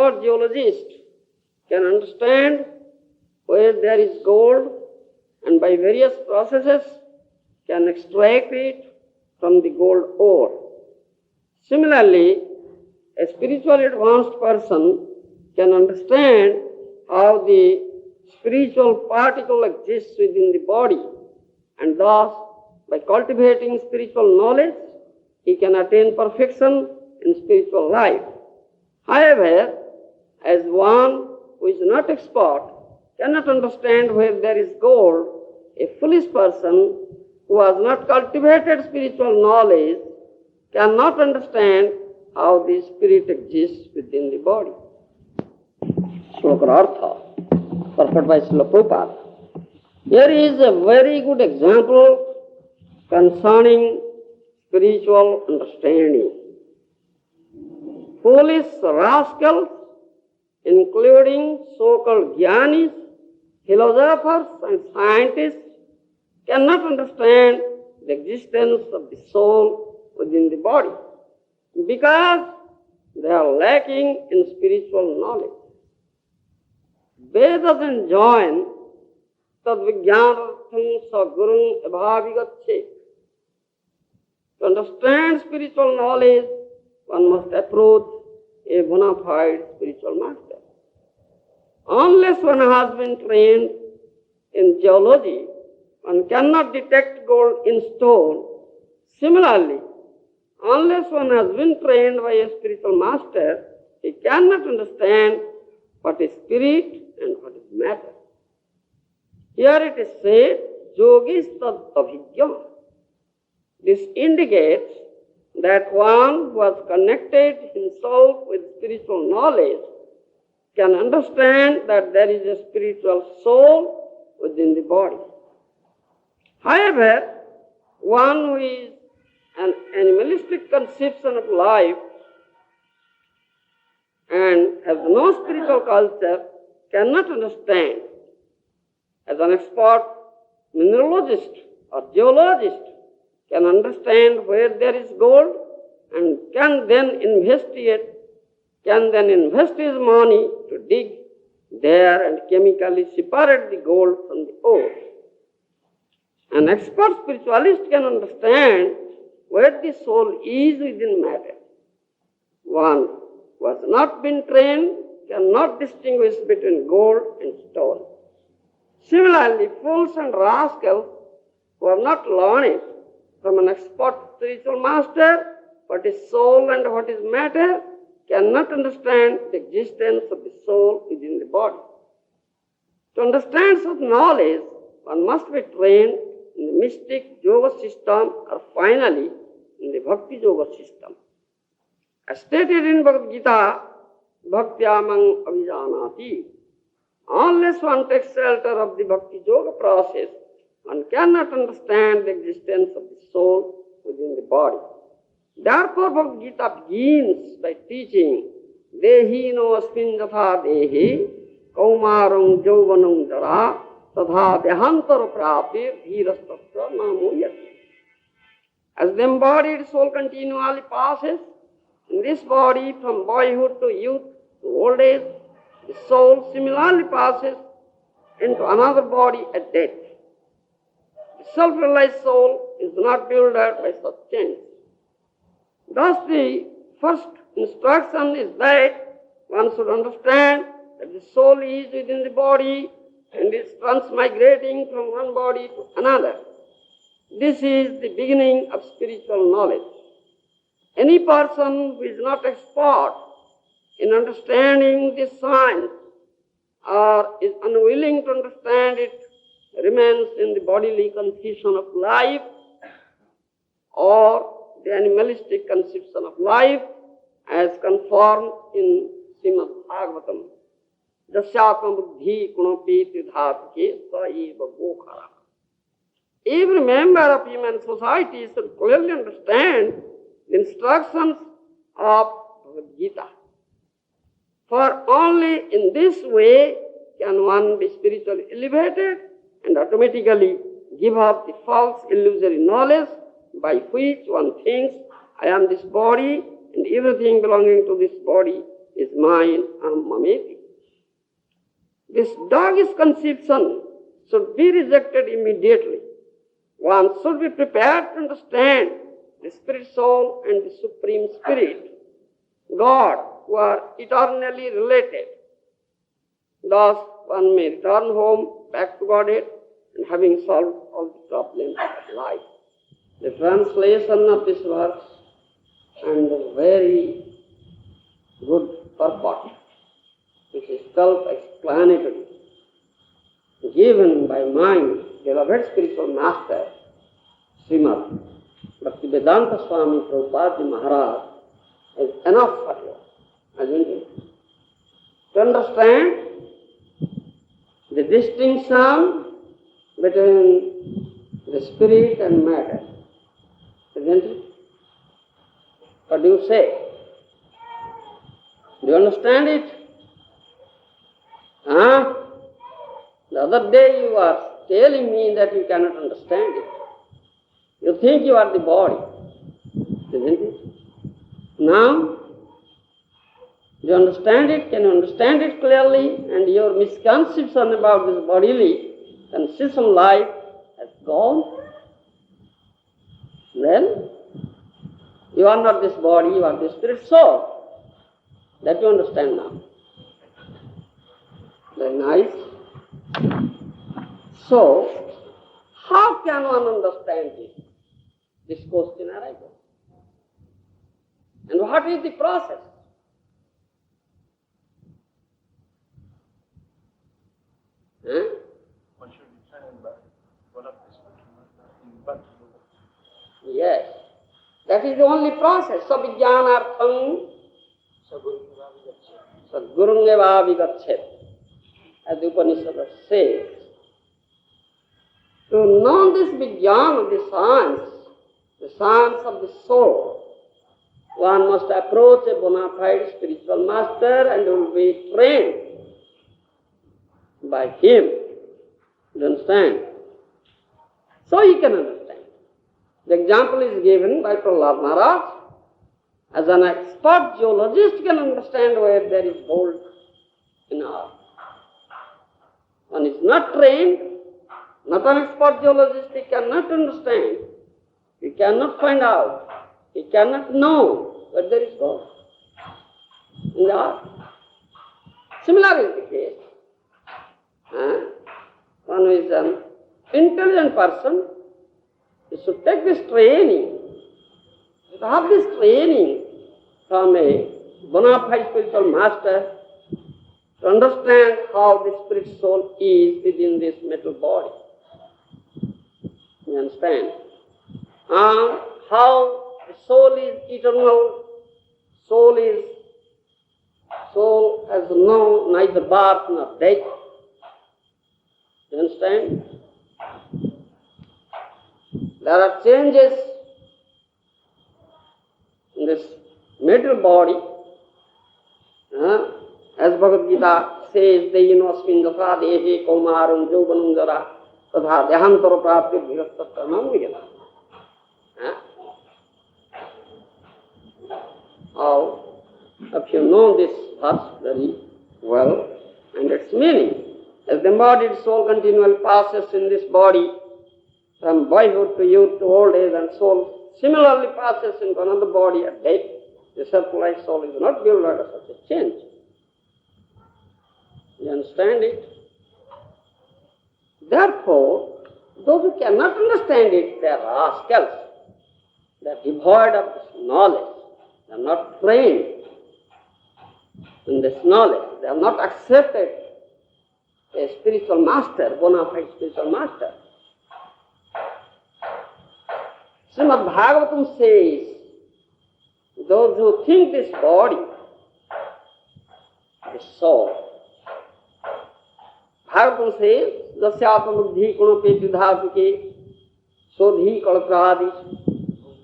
expert geologist can understand where there is gold and by various processes can extract it from the gold ore. Similarly, a spiritually advanced person can understand how the spiritual particle exists within the body, and thus, by cultivating spiritual knowledge, he can attain perfection in spiritual life. However, as one who is not expert cannot understand where there is gold, a foolish person who has not cultivated spiritual knowledge cannot understand how the spirit exists within the body. Shloka Artha, purport by Srila Prabhupada. Here is a very good example concerning spiritual understanding. Foolish rascals, including so-called jnanis, philosophers and scientists, cannot understand the existence of the soul within the body because they are lacking in spiritual knowledge. Vedas enjoin tadvijnanartham sa gurung abhavigatse. To understand spiritual knowledge, one must approach a bona fide spiritual master. Unless one has been trained in geology, one cannot detect gold in stone. Similarly, unless one has been trained by a spiritual master, he cannot understand what is spirit and what is matter. Here it is said, yogis tad abhijna. This indicates that one who has connected himself with spiritual knowledge can understand that there is a spiritual soul within the body. However, one who is an animalistic conception of life and has no spiritual culture cannot understand. As an expert mineralogist or geologist can understand where there is gold and can then invest his money to dig there and chemically separate the gold from the ore. An expert spiritualist can understand where the soul is within matter. One who has not been trained cannot distinguish between gold and stone. Similarly, fools and rascals who have not learned it from an expert spiritual master what is soul and what is matter cannot understand the existence of the soul within the body. To understand such knowledge, one must be trained in the mystic yoga system or finally in the bhakti yoga system. As stated in Bhagavad Gita, bhaktyamang avijanati. Unless one takes shelter of the bhakti yoga process, one cannot understand the existence of the soul within the body. Therefore, Bhagavad Gita begins by teaching, Dehi no asmin jatha dehi, kaumarang jauvanam jara, tadha dehantar prapir dhirastatra namo yati. As the embodied soul continually passes in this body from boyhood to youth to old age, the soul similarly passes into another body at death. The self-realized soul is not built up by such change. Thus the first instruction is that one should understand that the soul is within the body and is transmigrating from one body to another. This is the beginning of spiritual knowledge. Any person who is not expert in understanding this science or is unwilling to understand it remains in the bodily conception of life or the animalistic conception of life as confirmed in Śrīmad-Bhāgavatam. Jasyatma buddhi kunopi tridhātke sa eva gokhara. Every member of human society should clearly understand the instructions of Bhagavad Gita. For only in this way can one be spiritually elevated and automatically give up the false illusory knowledge by which one thinks, I am this body and everything belonging to this body is mine, aham mameti. This doggish conception should be rejected immediately. One should be prepared to understand the spirit soul and the supreme spirit, God, who are eternally related. Thus, one may return home back to Godhead and having solved all the problems of life. The translation of this verse and the very good purport, which is self-explanatory, given by my beloved spiritual master, Śrīmad Bhāgavatam Swami Prabhupada Maharaja, is enough for you, isn't it? To understand the distinction between the spirit and matter, isn't it? What do you say? Do you understand it? Huh? The other day you are telling me that you cannot understand it. You think you are the body, isn't it? Now, do you understand it? Can you understand it clearly? And your misconception about this bodily consistent life has gone? Then, you are not this body, you are the spirit soul. That you understand now. Very nice. So, how can one understand this? This question arises. And what is the process? One should be trained by one of the spiritual. Yes. That is the only process. Sabhijnanartham sadgurungeva vigachet. As the Upanishad says. To know this vijnana, the science of the soul, one must approach a bona fide spiritual master and will be trained by him. You understand? So he can understand. The example is given by Prahlad Maharaj. As an expert geologist can understand where there is gold in earth. One is not trained, not an expert geologist, he cannot understand. He cannot find out. He cannot know where there is gold in the earth. Similar is the case. One who is an intelligent person, he should take this training. He should have this training from a bona fide spiritual master to understand how the spirit soul is within this metal body. You understand? How the soul is eternal, soul has no neither birth nor death. You understand? There are changes in this material body. As Bhagavad Gita says, Deyinosmin dasa dehe kaumarum jauvanam jara tadha dehantara prapti bhirastattanam vigata. How, if you know this verse very well and its meaning, as the embodied soul continually passes in this body from boyhood to youth to old age, and soul similarly passes into another body at death, the self-life soul is not given under such a change. You understand it? Therefore, those who cannot understand it, they are rascals. They are devoid of this knowledge. They are not trained in this knowledge. They have not accepted a spiritual master, bona fide spiritual master. Śrīmad-Bhāgavatam says, those who think this body, the soul, Bhāgavatam says, Jasyātam buddhi kunape vidhātuke sodhi kalprādi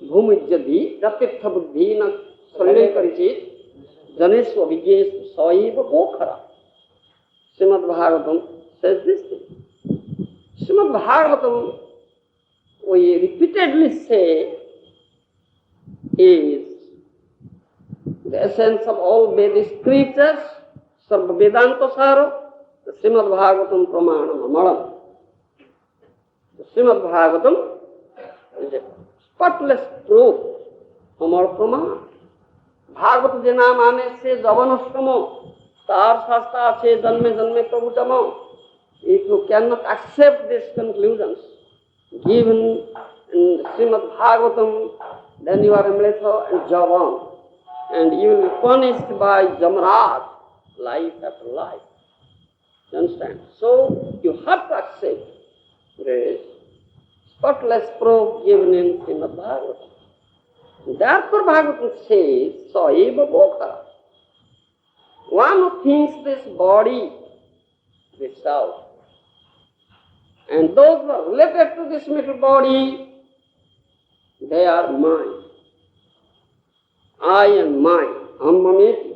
bhumijyadhi jatirtha buddhi na sarile karichit janesva vijyesva saiva bokhara. Śrīmad-Bhāgavatam says this thing. Śrīmad-Bhāgavatam, we repeatedly say, is the essence of all Vedic scriptures, Sarva Vedanta Saro, the Śrīmad-Bhāgavatam Pramanam Amalam. The Śrīmad-Bhāgavatam is a spotless proof, Amar Praman. Bhāgavata jena mane se javanastamo, tar shasta che janme janme prabhutamo. If you cannot accept these conclusions given in Śrīmad-Bhāgavatam, then you are Amrita and Javan, and you will be punished by Jamaraj, life after life. You understand? So you have to accept the spotless proof given in Śrīmad-Bhāgavatam. Therefore Bhagavatam says, Saeva Bhokta. One who thinks this body, this self, and those who are related to this little body, they are mine. I am mine, Ammameti.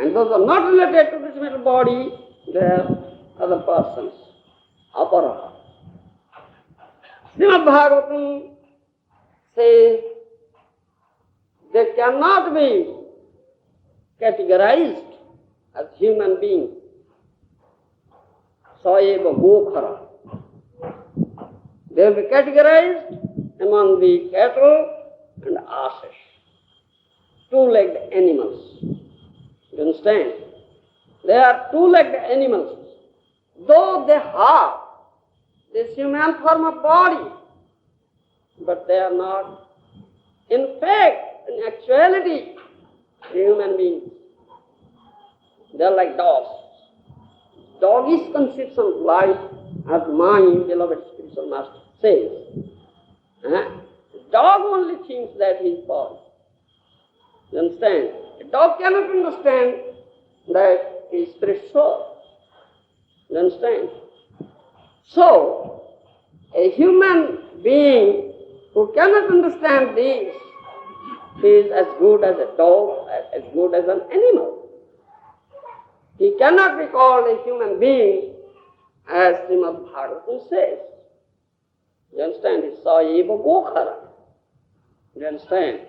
And those who are not related to this little body, they are other persons, Aparaha. Śrīmad-Bhāgavatam says they cannot be categorized as human beings. Saeva Gokhara. They will be categorized among the cattle and asses, two-legged animals. You understand? They are two-legged animals. Though they have this human form of body, but they are not, in fact, in actuality, human beings. They are like dogs. Doggish conception of life, as my beloved spiritual master says. Dog only thinks that he is body. You understand? A dog cannot understand that he is spirit soul. You understand? So, a human being who cannot understand this is as good as a dog, as good as an animal. He cannot be called a human being, as Śrīmad-Bhāgavatam says. You understand? He saw Eva Gokhara. You understand?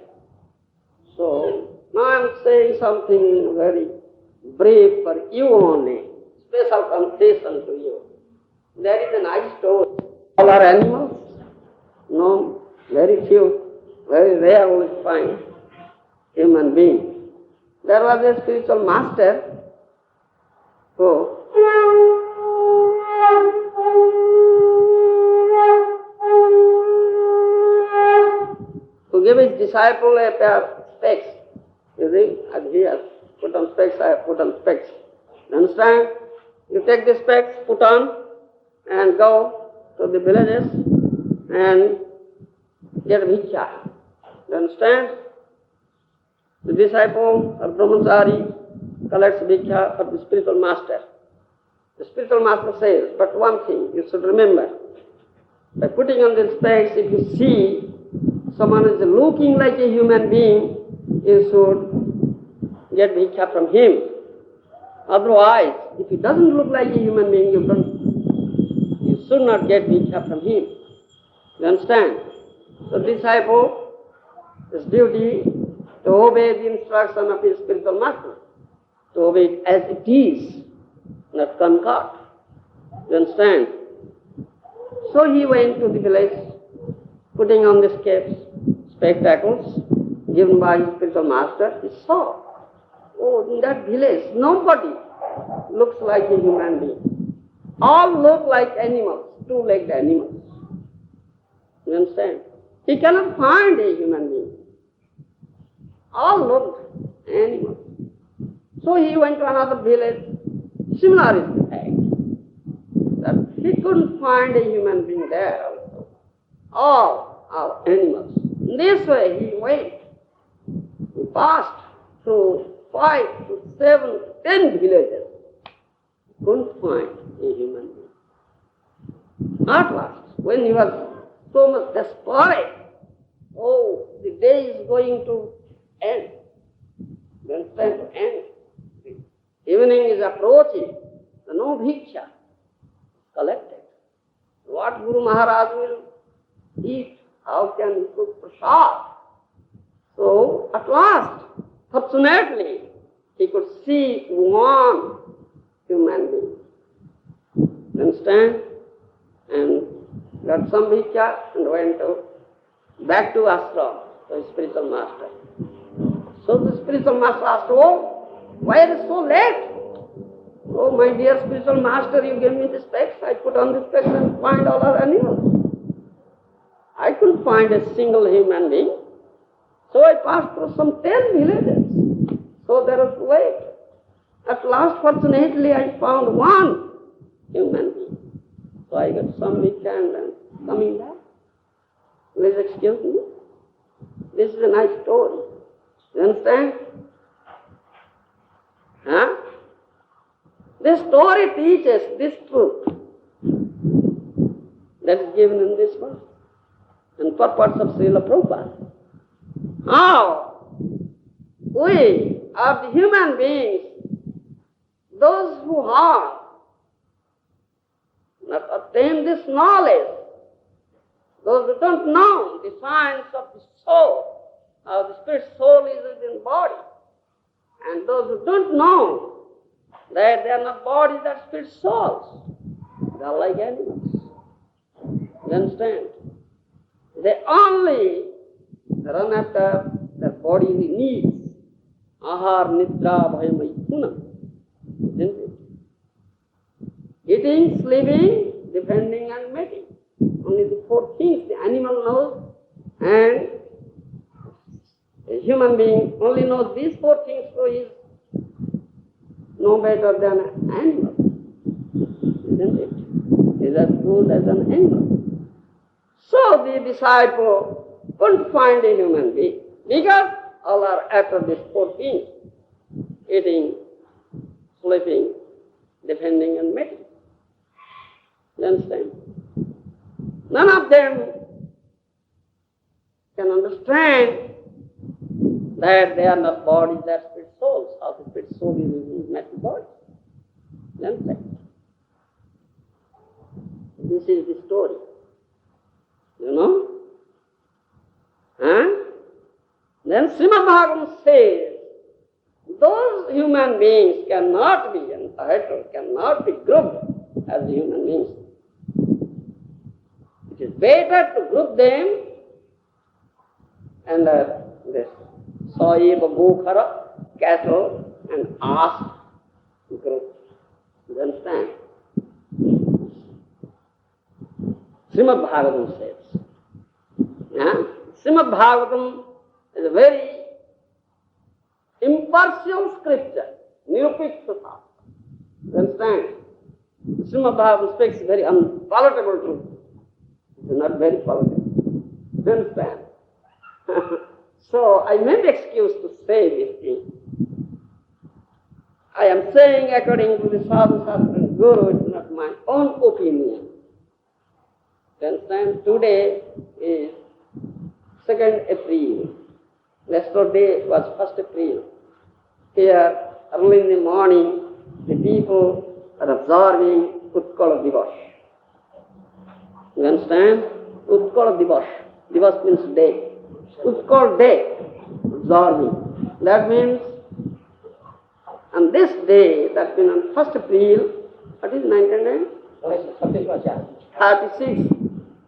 So, now I am saying something very brief for you only, special concession to you. There is a nice story. All are animals? No, very few. Very rare will find human being. There was a spiritual master who gave his disciple a pair of specs. You see, as he has put on specs, I have put on specs. You understand? You take the specs, put on, and go to the villages and get bhiksha. You understand? The disciple or brahmachari collects bhiksha for the spiritual master. The spiritual master says, but one thing you should remember, by putting on the specs, if you see someone is looking like a human being, you should get bhiksha from him. Otherwise, if he doesn't look like a human being, you should not get bhiksha from him. You understand? So disciple, his duty to obey the instruction of his spiritual master, to obey it as it is, not concord. You understand? So he went to the village, putting on the spectacles given by his spiritual master. He saw, oh, in that village, nobody looks like a human being. All look like animals, two-legged animals. You understand? He cannot find a human being. All looked animals. So he went to another village. Similar is the fact that he couldn't find a human being there also. All are animals. In this way he went. He passed through 5 to 7 to 10 villages. Couldn't find a human being. At last, when he was so much desperate, oh, the day is going to end. The time to end. The evening is approaching. No bhiksha collected. What Guru Maharaja will eat? How can he cook prasad? So, at last, Fortunately, he could see one human being. You understand? And got some bhikkha and went back to ashram to his spiritual master. So the spiritual master asked, "Oh, why are you so late? Oh, my dear spiritual master, you gave me the specs. I put on the specs and find all our animals. I couldn't find a single human being. So I passed through some 10 villages. So there was late. At last, fortunately, I found one human being. So I got some weekend and coming back. Please excuse me. This is a nice story. You understand? Huh? This story teaches this truth that is given in this verse and purpose of Srila Prabhupada. How we are the human beings, those who have not attained this knowledge, those who don't know the science of the soul, how the spirit soul is within body, and those who don't know that they are not bodies, they are spirit souls. They are like animals. You understand? They only run after their bodily needs. Ahar, nidra, bhayamaituna. Isn't it? Eating, sleeping, defending and mating. Only the four things the animal knows, and a human being only knows these four things, so he is no better than an animal. Isn't it? He is as good as an animal. So the disciple couldn't find a human being because all are after these four things: eating, sleeping, defending and mating. You understand? None of them can understand that they are not bodies, they are spirit souls. How the spirit soul is in material body. You understand? This is the story. You know? Huh? Then Śrīmad-Bhāgavatam says, those human beings cannot be entitled, cannot be grouped as human beings. It is better to group them under this soil, Gour, cattle and ass group. You understand? Śrīmad-Bhāgavatam says. Yeah? Śrīmad-Bhāgavatam is a very impartial scripture, nirupikshata. You understand? Śrīmad-Bhāgavatam speaks very unpalatable truth. It is not very palatable. You understand? So I may be excused to say this thing. I am saying according to the Sadhu Shastra and Guru, it is not my own opinion. You understand? Today is 2nd April. Yesterday was 1st April. Here, early in the morning, the people are observing Utkala Divas. You understand? Utkala Divas. Divas means day. Utkal day, observing. That means on this day, that means on 1st April, what is 1936?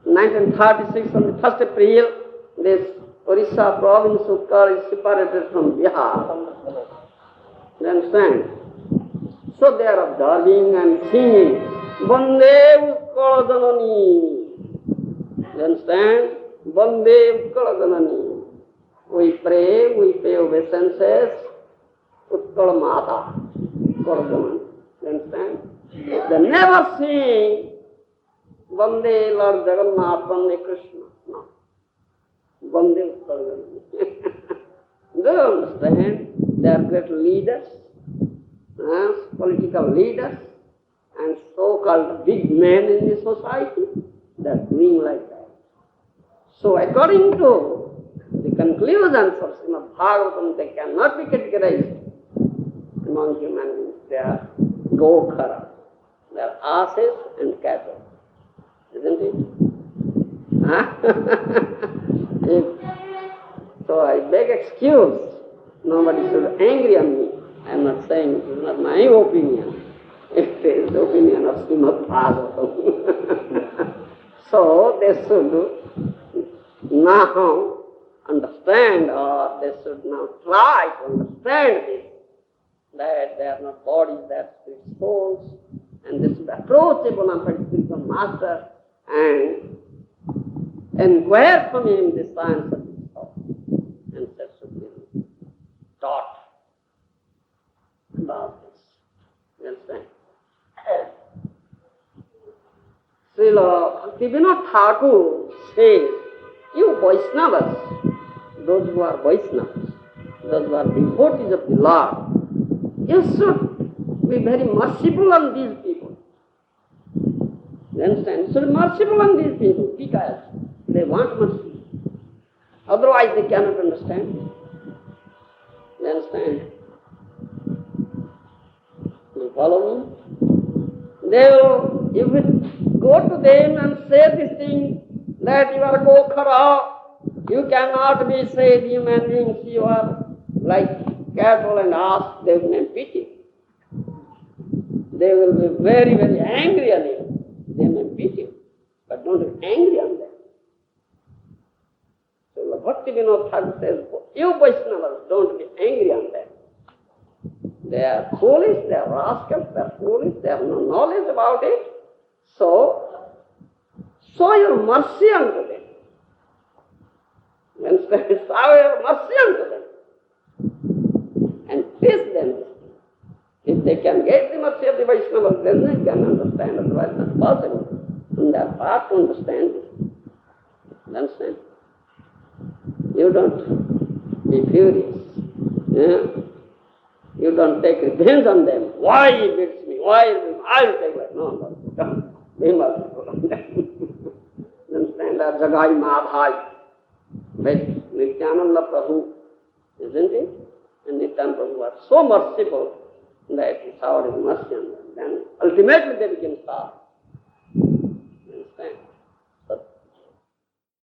1936, on the 1st April, this Orissa province Utkal is separated from Bihar. You understand? So they are observing and singing, Bande Utkal Janani. You understand? Bande Utkal Janani. We pray, we pay obeisances, Utkal Mata, Utkal Janani. You understand? They never sing Bande Lord Jagannath, Bande Krishna. No. Bande Utkal Janani. Do you understand? They are great leaders, political leaders, and so-called big men in the society. They are doing like that. So according to the conclusions of Śrīmad-Bhāgavatam, they cannot be categorized among human beings. They are Gour, they are asses and cattle. Isn't it? Huh? So I beg excuse Nobody should angry on me. I am not saying it is not my opinion. It is the opinion of Śrīmad-Bhāgavatam. So they should now understand, or they should now try to understand this, that they are not bodies, they are spirit souls, and they should approach a bona fide spiritual master and inquire from him the science of this thought, and that should be taught about this. You understand? Srila Bhaktivinoda Thakur says, you Vaishnavas, those who are Vaishnavas, those who are devotees of the Lord, you should be very merciful on these people. You understand? You should be merciful on these people because they want mercy. Otherwise they cannot understand. You understand? You follow me? They will, you will go to them and say this thing, that you are Gokhara, you cannot be saved human beings, you are like cattle and ass, they will not pity. They will be very, very angry on you. They may pity you, but don't be angry on them. So Bhaktivinoda Thakur says, you Vaishnavas, don't be angry on them. They are foolish, they are rascals, they are foolish, they have no knowledge about it. So, show your mercy unto them. You understand? Show your mercy unto them. And teach them. If they can get the mercy of the Vaishnavas, then they can understand, otherwise not possible. And they are far to understand this. You understand? You don't be furious. Yeah? You don't take revenge on them. Why he beats me? Why he beats me? I will take that. No, don't be merciful on them. You understand? That Jagai Madhai. But Nityananda Prabhu, isn't it? And Nityananda Prabhu was so merciful that he showered his mercy on them. Then ultimately they became stars.